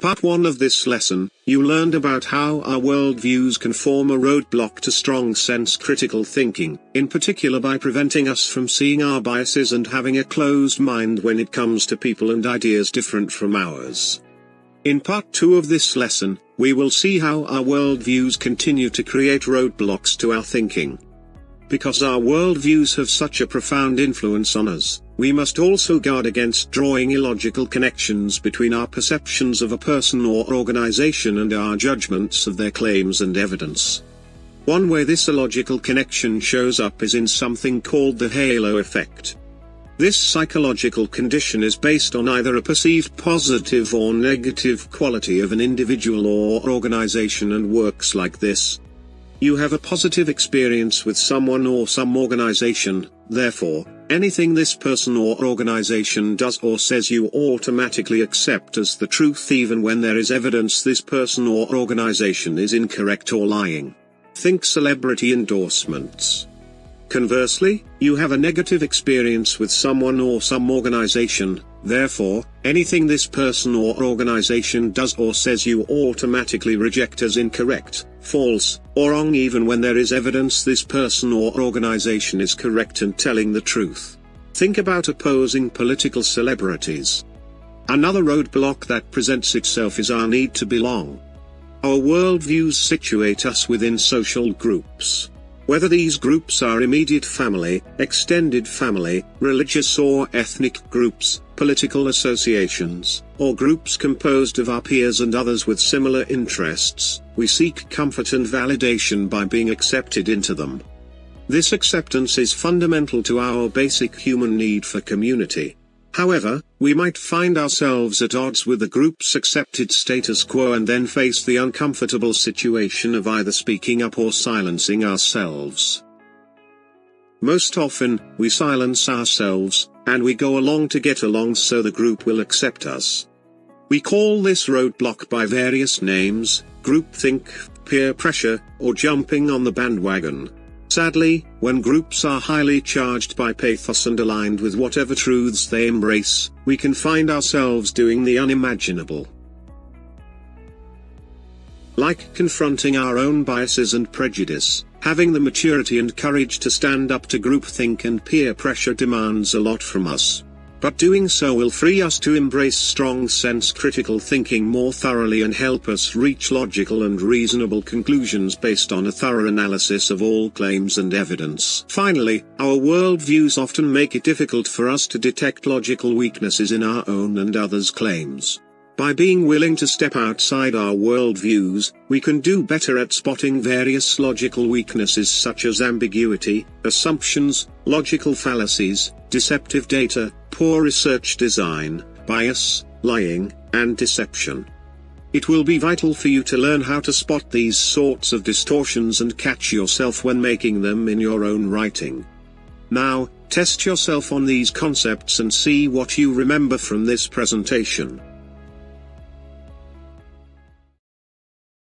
Part 1 of this lesson, you learned about how our worldviews can form a roadblock to strong sense critical thinking, in particular by preventing us from seeing our biases and having a closed mind when it comes to people and ideas different from ours. In Part 2 of this lesson, we will see how our worldviews continue to create roadblocks to our thinking. Because our worldviews have such a profound influence on us, we must also guard against drawing illogical connections between our perceptions of a person or organization and our judgments of their claims and evidence. One way this illogical connection shows up is in something called the halo effect. This psychological condition is based on either a perceived positive or negative quality of an individual or organization and works like this. You have a positive experience with someone or some organization, therefore, anything this person or organization does or says you automatically accept as the truth even when there is evidence this person or organization is incorrect or lying. Think celebrity endorsements. Conversely, you have a negative experience with someone or some organization, therefore, anything this person or organization does or says you automatically reject as incorrect, false, or wrong even when there is evidence this person or organization is correct and telling the truth. Think about opposing political celebrities. Another roadblock that presents itself is our need to belong. Our worldviews situate us within social groups. Whether these groups are immediate family, extended family, religious or ethnic groups, political associations, or groups composed of our peers and others with similar interests, we seek comfort and validation by being accepted into them. This acceptance is fundamental to our basic human need for community. However, we might find ourselves at odds with the group's accepted status quo and then face the uncomfortable situation of either speaking up or silencing ourselves. Most often, we silence ourselves, and we go along to get along so the group will accept us. We call this roadblock by various names: groupthink, peer pressure, or jumping on the bandwagon. Sadly, when groups are highly charged by pathos and aligned with whatever truths they embrace, we can find ourselves doing the unimaginable. Like confronting our own biases and prejudice, having the maturity and courage to stand up to groupthink and peer pressure demands a lot from us. But doing so will free us to embrace strong sense critical thinking more thoroughly and help us reach logical and reasonable conclusions based on a thorough analysis of all claims and evidence. Finally, our worldviews often make it difficult for us to detect logical weaknesses in our own and others' claims. By being willing to step outside our worldviews, we can do better at spotting various logical weaknesses such as ambiguity, assumptions, logical fallacies, deceptive data, poor research design, bias, lying, and deception. It will be vital for you to learn how to spot these sorts of distortions and catch yourself when making them in your own writing. Now, test yourself on these concepts and see what you remember from this presentation.